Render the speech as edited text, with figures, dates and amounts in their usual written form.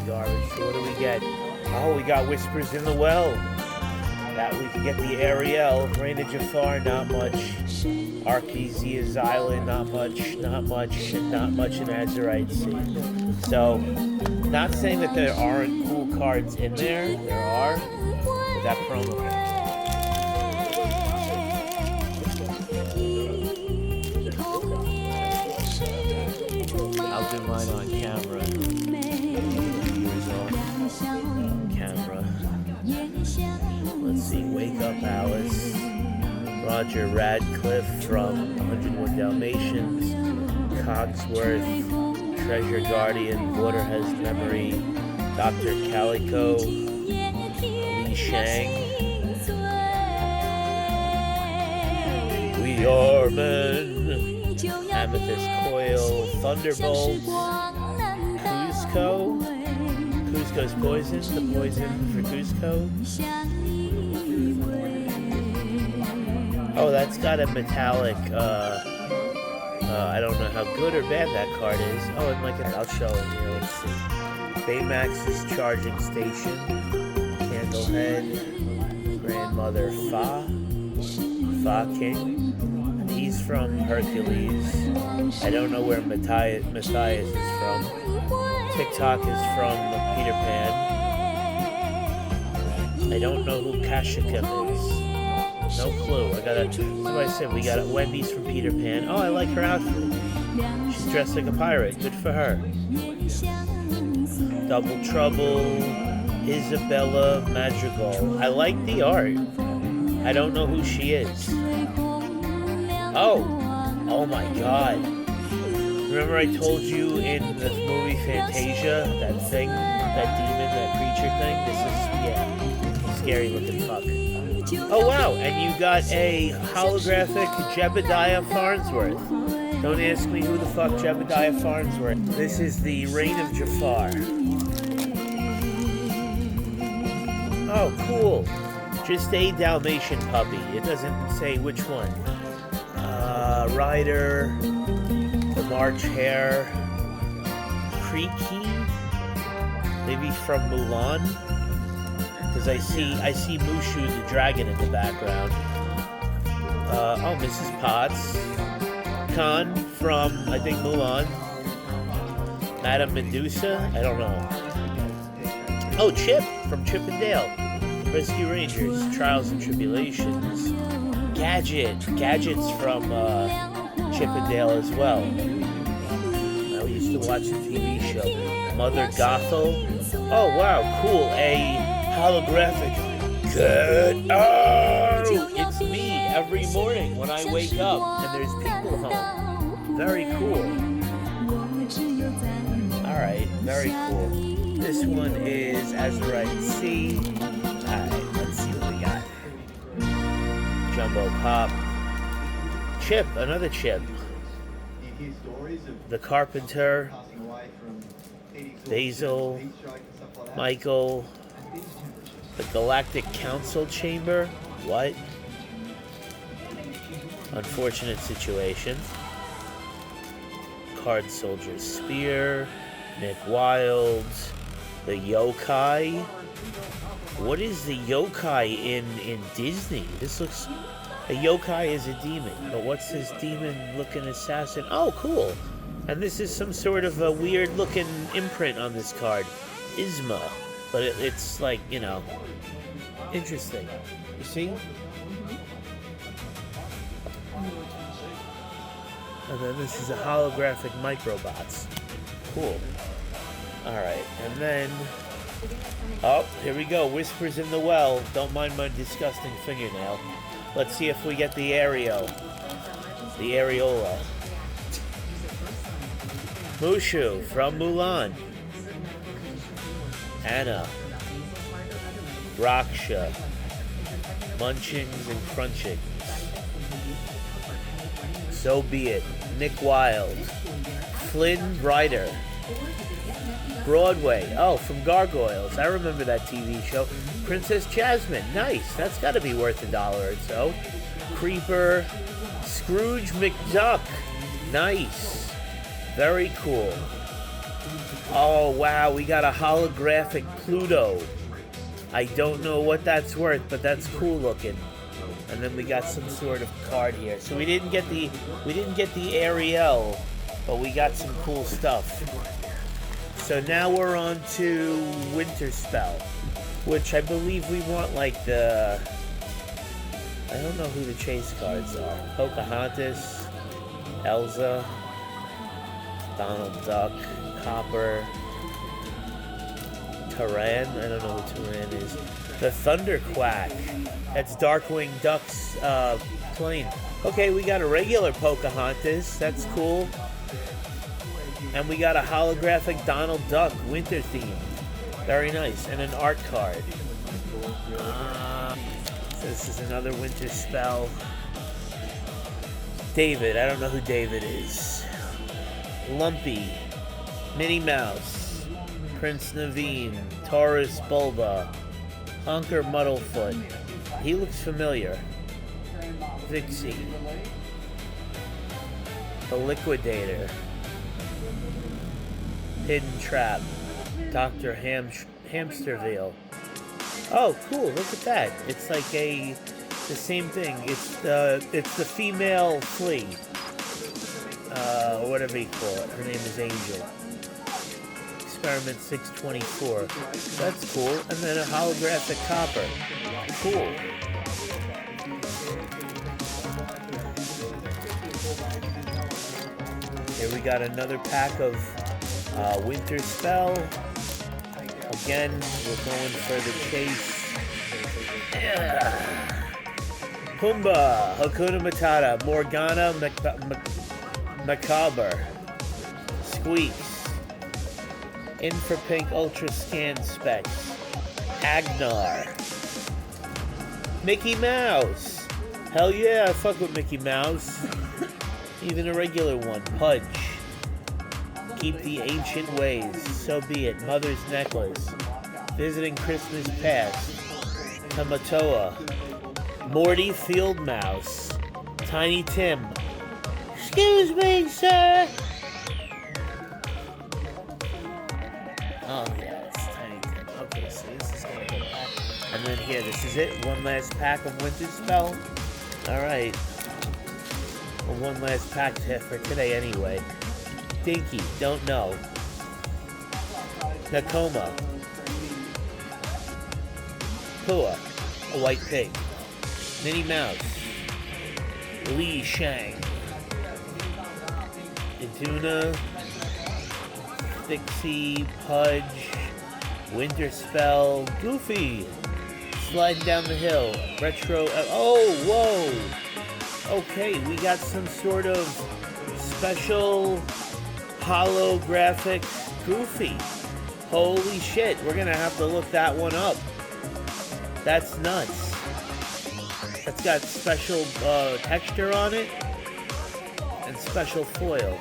garbage. So what do we get? Oh, we got Whispers in the Well. That we can get the Ariel. Reign of Jafar, not much. Arkezia's Island, not much. Not much. And not much in Azurite Sea. So, not saying that there aren't cool cards in there. There are. But that promo. I'll do mine on camera. Camera. Let's see. Wake Up Alice. Roger Radcliffe from 101 Dalmatians. Cogsworth. Treasure Guardian. Waterhead's Memory. Dr. Calico. Li Shang. We Are Men. Amethyst Coil, Thunderbolt, Cusco. Cusco's Poison, the poison for Cusco. Oh, that's got a metallic, I don't know how good or bad that card is. Oh, and like, I'll show it here, let's see. Baymax's Charging Station, Candlehead, Grandmother Fa King. He's from Hercules. I don't know where Matthias is from. TikTok is from Peter Pan. I don't know who Kashikim is. No clue. Somebody said we got a Wendy's from Peter Pan. Oh, I like her outfit. She's dressed like a pirate. Good for her. Double Trouble, Isabella Madrigal. I like the art. I don't know who she is. Oh my God. Remember I told you in the movie Fantasia, that thing, that demon, that creature thing? This is, scary looking fuck. Oh wow, and you got a holographic Jebediah Farnsworth. Don't ask me who the fuck Jebediah Farnsworth. This is the Reign of Jafar. Oh, cool. Just a Dalmatian puppy. It doesn't say which one. Rider, the March Hare, Creaky, maybe from Mulan, because I see Mushu the dragon in the background. Mrs. Potts, Khan from I think Mulan, Madame Medusa, I don't know. Oh, Chip from Chip and Dale, Rescue Rangers, Trials and Tribulations. Gadget's from Chip and Dale as well. I used to watch the TV show. Mother Gothel. Oh wow, cool. A holographic. Good. Oh, it's me every morning when I wake up and there's people home. Very cool. Alright, very cool. This one is Azurite Sea. Alright, let's see what we got. Jumbo Pop. Chip, another Chip. The Carpenter. Basil. Michael. The Galactic Council Chamber. What? Unfortunate situation. Card Soldier's Spear. Nick Wilde. The Yokai. What is the yokai in Disney? This looks... A yokai is a demon, but what's this demon-looking assassin? Oh, cool. And this is some sort of a weird-looking imprint on this card. Isma. But it's like, interesting. You see? And then this is a holographic Microbots. Cool. Alright, and then... Oh, here we go. Whispers in the Well. Don't mind my disgusting fingernail. Let's see if we get the Aereo. The Areola. Mushu from Mulan. Anna. Raksha. Munchings and Crunchings. So Be It. Nick Wilde. Flynn Rider. Broadway. Oh, from Gargoyles. I remember that TV show. Princess Jasmine. Nice. That's got to be worth $1 or so. Creeper. Scrooge McDuck. Nice. Very cool. Oh, wow, we got a holographic Pluto. I don't know what that's worth, but that's cool looking. And then we got some sort of card here. So we didn't get the Ariel, but we got some cool stuff. So now we're on to Winter Spell, which I believe we want like the... I don't know who the chase cards are. Pocahontas, Elsa, Donald Duck, Copper, Taran. I don't know who Taran is. The Thunderquack. That's Darkwing Duck's plane. Okay, we got a regular Pocahontas. That's cool. And we got a holographic Donald Duck winter theme. Very nice. And an art card. This is another winter spell. David. I don't know who David is. Lumpy. Minnie Mouse. Prince Naveen. Taurus Bulba. Honker Muddlefoot. He looks familiar. Vixie. The Liquidator. Hidden Trap. Dr. Hamsterville. Oh, cool! Look at that. It's like the same thing. It's the female flea, or whatever you call it. Her name is Angel. Experiment 624. That's cool. And then a holographic Copper. Cool. Here we got another pack of Winter Spell. Again, we're going for the chase. Yeah. Pumbaa, Hakuna Matata, Morgana, Macabre, Squeaks, Infrapink Ultra Scan Specs, Agnar, Mickey Mouse. Hell yeah, I fuck with Mickey Mouse. Even a regular one, Pudge. Keep the ancient ways, so be it. Mother's Necklace. Visiting Christmas Past. Tamatoa. Morty Field Mouse. Tiny Tim. Excuse me, sir. Oh, yeah, it's Tiny Tim. Okay, so this is going to go back. And then here, this is it. One last pack of Winter Spell. Alright. Well, one last pack for today anyway. Dinky, don't know. Nakoma. Pua, a white pig. Minnie Mouse. Li Shang. Iduna. Dixie, Pudge. Winter Spell. Goofy. Sliding down the hill. Retro. Oh, whoa. Okay, we got some sort of special holographic Goofy. Holy shit, we're gonna have to look that one up. That's nuts. That's got special texture on it and special foil.